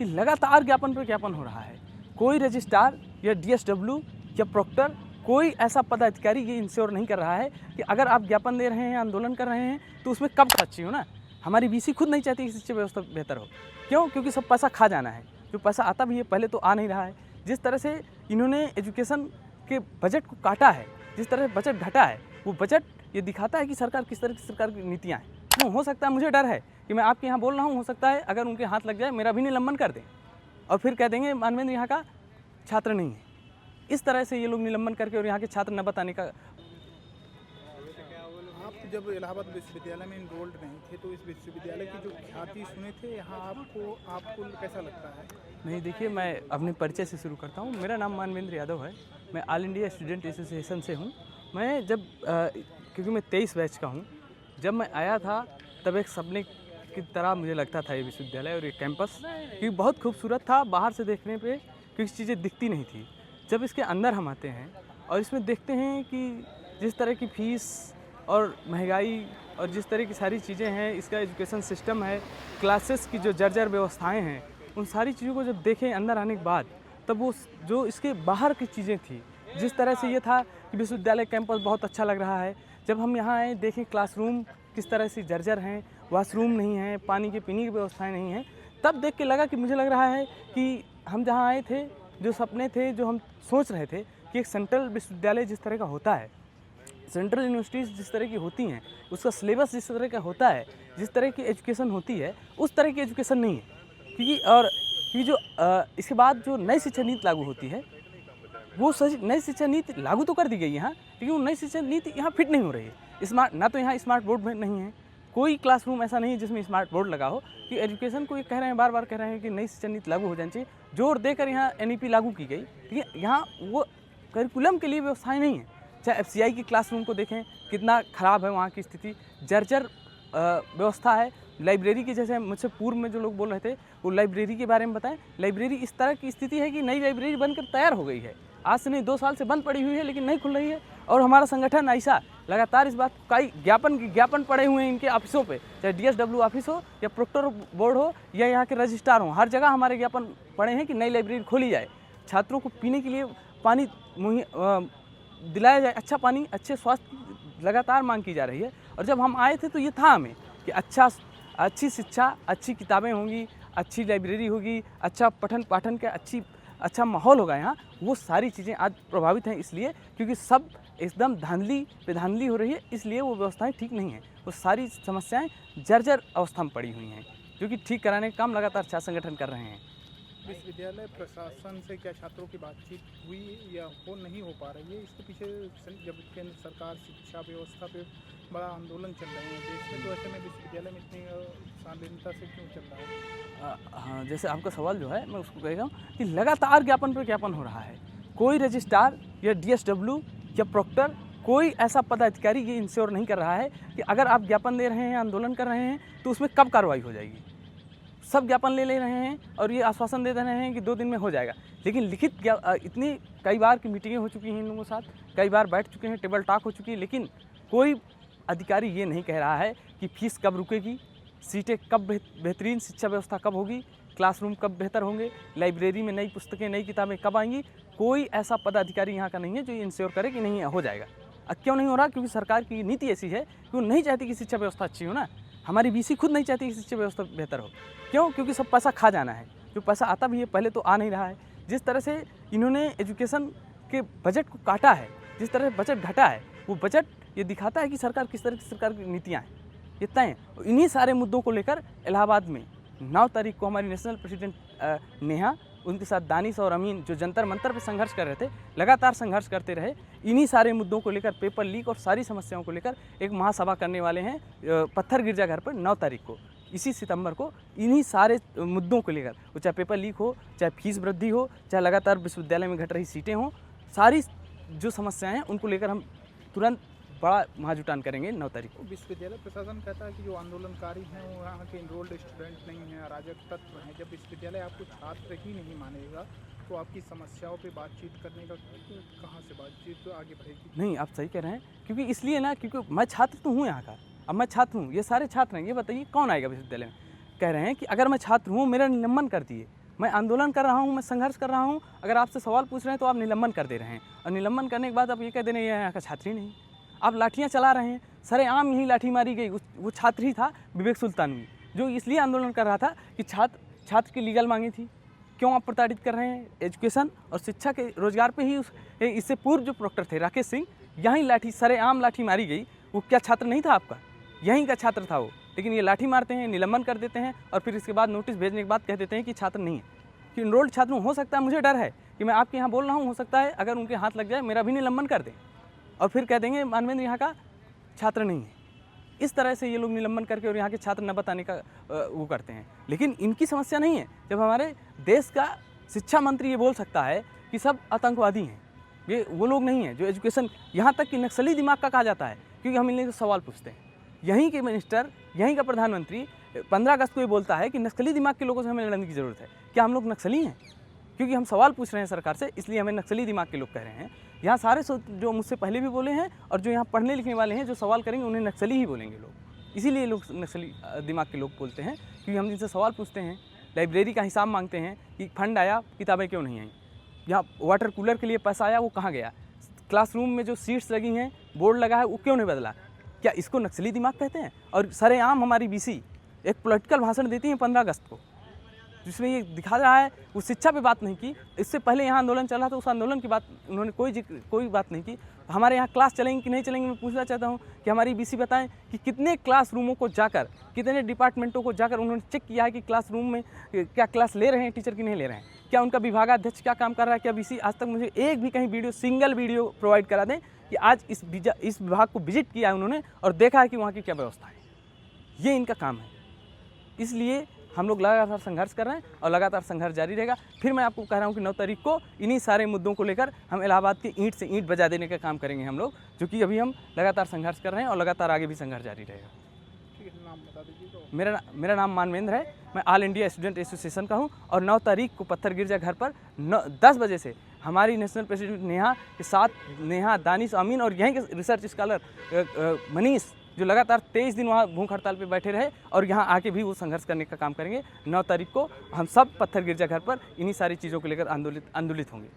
कि लगातार ज्ञापन पर ज्ञापन हो रहा है। कोई रजिस्ट्रार या DSW या प्रोक्टर, कोई ऐसा पदाधिकारी ये इंश्योर नहीं कर रहा है कि अगर आप ज्ञापन दे रहे हैं, आंदोलन कर रहे हैं, तो उसमें कब सच्ची हो ना। हमारी BC खुद नहीं चाहती कि शिक्षा व्यवस्था बेहतर हो। क्यों? क्योंकि सब पैसा खा जाना है। जो पैसा आता भी है पहले तो आ नहीं रहा है। जिस तरह से इन्होंने एजुकेशन के बजट को काटा है, जिस तरह से बजट घटा है, वो बजट ये दिखाता है कि सरकार किस तरह की सरकार की नीतियाँ हैं। हो सकता है, मुझे डर है कि मैं आपके यहाँ बोल रहा हूँ, हो सकता है अगर उनके हाथ लग जाए मेरा भी निलंबन कर दें और फिर कह देंगे मानवेंद्र यहाँ का छात्र नहीं है। इस तरह से ये लोग निलंबन करके और यहाँ के छात्र न बताने का। आप जब इलाहाबाद विश्वविद्यालय में इनरोल्ड नहीं थे तो इस विश्वविद्यालय की जो ख्याति सुने थे, यहाँ आपको कैसा लगता है? नहीं, देखिए, मैं अपने परिचय से शुरू करता हूँ। मेरा नाम मानवेंद्र यादव है। मैं ऑल इंडिया स्टूडेंट एसोसिएशन से हूँ। मैं जब क्योंकि मैं 23 बैच का हूँ, जब मैं आया था तब एक सपने की तरह मुझे लगता था ये विश्वविद्यालय और ये कैंपस, क्योंकि बहुत खूबसूरत था। बाहर से देखने पे कुछ चीज़ें दिखती नहीं थी। जब इसके अंदर हम आते हैं और इसमें देखते हैं कि जिस तरह की फीस और महंगाई और जिस तरह की सारी चीज़ें हैं, इसका एजुकेशन सिस्टम है, क्लासेस की जो जर्जर व्यवस्थाएं हैं, उन सारी चीज़ों को जब देखें अंदर आने के बाद, तब वो जो इसके बाहर की चीज़ें थी, जिस तरह से ये था कि विश्वविद्यालय कैंपस बहुत अच्छा लग रहा है। जब हम यहाँ आए, देखें क्लासरूम किस तरह से जर्जर हैं, वॉशरूम नहीं है, पानी के पीने की व्यवस्थाएँ नहीं हैं, तब देख के लगा कि मुझे लग रहा है कि हम जहाँ आए थे, जो सपने थे, जो हम सोच रहे थे कि एक सेंट्रल विश्वविद्यालय जिस तरह का होता है, सेंट्रल यूनिवर्सिटीज़ जिस तरह की होती हैं, उसका सिलेबस जिस तरह का होता है, जिस तरह की एजुकेशन होती है, उस तरह की एजुकेशन नहीं है। क्योंकि जो इसके बाद जो नई शिक्षा नीति लागू होती है, वो नई शिक्षा नीति लागू तो कर दी गई है यहाँ, लेकिन वो नई शिक्षा नीति यहाँ फिट नहीं हो रही है। ना तो यहाँ स्मार्ट बोर्ड में नहीं है, कोई क्लासरूम ऐसा नहीं है जिसमें स्मार्ट बोर्ड लगा हो। कि एजुकेशन को ये कह रहे हैं, बार बार कह रहे हैं कि नई शिक्षा नीति लागू हो जानी चाहिए, जोर देकर यहाँ NEP लागू की गई, ठीक है। यहाँ वो करिकुलम के लिए व्यवस्थाएं नहीं है। चाहे FCI की क्लासरूम को देखें, कितना ख़राब है वहाँ की स्थिति, जर्जर व्यवस्था है। लाइब्रेरी की, जैसे मुझसे पूर्व में जो लोग बोल रहे थे, वो लाइब्रेरी के बारे में बताएं। लाइब्रेरी इस तरह की स्थिति है कि नई लाइब्रेरी बनकर तैयार हो गई है, आज से नहीं 2 साल से बंद पड़ी हुई है, लेकिन नहीं खुल रही है। और हमारा संगठन ऐसा लगातार इस बात कई ज्ञापन पड़े हुए हैं इनके ऑफिसों पे, चाहे DSW ऑफिस हो या प्रोक्टर बोर्ड हो या यहाँ के रजिस्ट्रार हो, हर जगह हमारे ज्ञापन पड़े हैं कि नई लाइब्रेरी खोली जाए, छात्रों को पीने के लिए पानी दिलाया जाए, अच्छा पानी, अच्छे स्वास्थ्य लगातार मांग की जा रही है। और जब हम आए थे तो ये था हमें कि अच्छी शिक्षा, अच्छी किताबें होंगी, अच्छी लाइब्रेरी होगी, अच्छा पठन पाठन का अच्छा माहौल होगा यहाँ। वो सारी चीज़ें आज प्रभावित हैं, इसलिए क्योंकि सब एकदम धांधली हो रही है, इसलिए वो व्यवस्थाएं ठीक नहीं हैं। वो सारी समस्याएं जर्जर अवस्था में पड़ी हुई हैं, जो कि ठीक कराने का काम लगातार छात्र संगठन कर रहे हैं। विश्वविद्यालय प्रशासन से क्या छात्रों की बातचीत हुई या वो नहीं हो पा रही है? इसके पीछे जब केंद्र सरकार शिक्षा व्यवस्था पे बड़ा आंदोलन चल रहे हैं देश में, तो ऐसे में विश्वविद्यालय में इतनी शालीनता से क्यों चल रहा है? हाँ, जैसे आपका सवाल जो है, मैं उसको कहेगा कि लगातार ज्ञापन पर ज्ञापन हो रहा है। कोई रजिस्ट्रार या DSW या प्रोक्टर, कोई ऐसा पदाधिकारी ये इंश्योर नहीं कर रहा है कि अगर आप ज्ञापन दे रहे हैं, आंदोलन कर रहे हैं, तो उसमें कब कार्रवाई हो जाएगी। सब ज्ञापन ले रहे हैं और ये आश्वासन दे रहे हैं कि 2 दिन में हो जाएगा, लेकिन लिखित इतनी कई बार की मीटिंगें हो चुकी हैं इन लोगों के साथ, कई बार बैठ चुके हैं, टेबल टॉक हो चुकी है, लेकिन कोई अधिकारी ये नहीं कह रहा है कि फीस कब रुकेगी, सीटें कब बेहतरीन शिक्षा व्यवस्था कब होगी, क्लासरूम कब बेहतर होंगे, लाइब्रेरी में नई पुस्तकें, नई किताबें कब आएंगी। कोई ऐसा पदाधिकारी यहाँ का नहीं है जो ये इंश्योर करे कि नहीं हो जाएगा। क्यों नहीं हो रहा? क्योंकि सरकार की नीति ऐसी है कि वो नहीं चाहती कि शिक्षा व्यवस्था अच्छी हो ना। हमारी BC खुद नहीं चाहती कि शिक्षा व्यवस्था बेहतर हो। क्यों? क्योंकि सब पैसा खा जाना है। जो पैसा आता भी है पहले तो आ नहीं रहा है। जिस तरह से इन्होंने एजुकेशन के बजट को काटा है, जिस तरह से बजट घटा है, वो बजट ये दिखाता है कि सरकार किस तरह की सरकार की नीतियाँ हैं, ये तय हैं। इन्हीं सारे मुद्दों को लेकर इलाहाबाद में 9 तारीख को हमारी नेशनल प्रेसिडेंट नेहा, उनके साथ दानिश और अमीन जो जंतर मंतर पे संघर्ष कर रहे थे, लगातार संघर्ष करते रहे। इन्हीं सारे मुद्दों को लेकर, पेपर लीक और सारी समस्याओं को लेकर एक महासभा करने वाले हैं पत्थर गिरजाघर पर 9 तारीख को, इसी सितंबर को। इन्हीं सारे मुद्दों को लेकर, वो चाहे पेपर लीक हो, चाहे फीस वृद्धि हो, चाहे लगातार विश्वविद्यालय में घट रही सीटें हों, सारी जो समस्याएं हैं उनको लेकर हम तुरंत बड़ा महाजुटान करेंगे 9 तारीख को। विश्वविद्यालय प्रशासन कहता है कि जो आंदोलनकारी हैं वो यहाँ के इनरोल्ड स्टूडेंट नहीं हैं, अराजक तत्व हैं। जब विश्वविद्यालय आपको छात्र ही नहीं मानेगा तो आपकी समस्याओं पे बातचीत करने का कहाँ से बातचीत आगे बढ़ेगी? नहीं, आप सही कह रहे हैं, क्योंकि इसलिए ना, क्योंकि मैं छात्र तो हूँ यहाँ का। अब मैं छात्र हूँ, ये सारे छात्र हैं, ये बताइए कौन आएगा विश्वविद्यालय में? कह रहे हैं कि अगर मैं छात्र हूँ, मेरा निलंबन कर दिए, मैं आंदोलन कर रहा हूँ, मैं संघर्ष कर रहा हूँ, अगर आपसे सवाल पूछ रहे हैं तो आप निलंबन कर दे रहे हैं, और निलंबन करने के बाद आप ये कह दे रहे हैं ये यहाँ का छात्र ही नहीं। आप लाठियाँ चला रहे हैं, सरेआम यही लाठी मारी गई। वो छात्र ही था विवेक सुल्तानवी, जो इसलिए आंदोलन कर रहा था कि छात्र की लीगल मांगी थी। क्यों आप प्रताड़ित कर रहे हैं? एजुकेशन और शिक्षा के रोजगार पे ही इससे पूर्व जो प्रोक्टर थे राकेश सिंह, यहीं लाठी सरेआम लाठी मारी गई। वो क्या छात्र नहीं था आपका? यहीं का छात्र था वो, लेकिन ये लाठी मारते हैं, निलंबन कर देते हैं, और फिर इसके बाद नोटिस भेजने के बाद कह देते हैं कि छात्र नहीं है, कि इनरोल्ड छात्र हो सकता है। मुझे डर है कि मैं आपके यहाँ बोल रहा हूँ, हो सकता है अगर उनके हाथ लग जाए मेरा भी निलंबन कर दें, और फिर कह देंगे मानवेंद्र यहाँ का छात्र नहीं है। इस तरह से ये लोग निलंबन करके और यहाँ के छात्र न बताने का वो करते हैं। लेकिन इनकी समस्या नहीं है। जब हमारे देश का शिक्षा मंत्री ये बोल सकता है कि सब आतंकवादी हैं, ये वो लोग नहीं हैं जो एजुकेशन, यहाँ तक कि नक्सली दिमाग का कहा जाता है, क्योंकि हम इनसे सवाल पूछते हैं। यहीं के मिनिस्टर, यहीं का प्रधानमंत्री 15 अगस्त को ये बोलता है कि नक्सली दिमाग के लोगों से हमें लड़ने की ज़रूरत है। क्या हम लोग नक्सली हैं? क्योंकि हम सवाल पूछ रहे हैं सरकार से, इसलिए हमें नक्सली दिमाग के लोग कह रहे हैं। यहाँ सारे जो मुझसे पहले भी बोले हैं और जो यहाँ पढ़ने लिखने वाले हैं जो सवाल करेंगे उन्हें नक्सली ही बोलेंगे लोग। इसीलिए लोग नक्सली दिमाग के लोग बोलते हैं, क्योंकि हम जिनसे सवाल पूछते हैं, लाइब्रेरी का हिसाब मांगते हैं कि फंड आया, किताबें क्यों नहीं आई, यहाँ वाटर कूलर के लिए पैसा आया, वो कहाँ गया, क्लासरूम में जो सीट्स लगी हैं, बोर्ड लगा है, वो क्यों नहीं बदला। क्या इसको नक्सली दिमाग कहते हैं? और सरेआम हमारी बीसी एक पॉलिटिकल भाषण देती है 15 अगस्त को, जिसमें ये दिखा रहा है वो शिक्षा पे बात नहीं की। इससे पहले यहाँ आंदोलन चला था, उस आंदोलन की बात उन्होंने कोई बात नहीं की। हमारे यहाँ क्लास चलेंगे कि नहीं चलेंगे, मैं पूछना चाहता हूँ कि हमारी बीसी बताएं कि कितने क्लासरूमों को जाकर, कितने डिपार्टमेंटों को जाकर उन्होंने चेक किया है कि क्लासरूम में क्या क्लास ले रहे हैं टीचर की नहीं ले रहे हैं, क्या उनका विभागाध्यक्ष क्या काम कर रहा है। क्या बीसी आज तक मुझे एक भी कहीं वीडियो, सिंगल वीडियो प्रोवाइड करा दें कि आज इस विभाग को विजिट किया है उन्होंने और देखा है कि वहाँ की क्या व्यवस्था है। ये इनका काम है। इसलिए हम लोग लगातार संघर्ष कर रहे हैं और लगातार संघर्ष जारी रहेगा। फिर मैं आपको कह रहा हूँ कि 9 तारीख को इन्हीं सारे मुद्दों को लेकर हम इलाहाबाद के ईंट से ईंट बजा देने का काम करेंगे हम लोग, जो कि अभी हम लगातार संघर्ष कर रहे हैं और लगातार आगे भी संघर्ष जारी रहेगा। ठीक है, नाम बता दीजिए तो। मेरा नाम मानवेंद्र है, मैं ऑल इंडिया स्टूडेंट एसोसिएशन का हूँ, और 9 तारीख को पत्थर गिरजा घर पर 10 बजे से हमारी नेशनल प्रेसिडेंट नेहा के साथ, नेहा, दानिश, अमीन और यहीं के रिसर्च स्कॉलर मनीष, जो लगातार 23 दिन वहाँ भूख हड़ताल पे बैठे रहे और यहाँ आके भी वो संघर्ष करने का काम करेंगे। 9 तारीख को हम सब पत्थर गिरजा घर पर इन्हीं सारी चीज़ों को लेकर आंदोलित होंगे।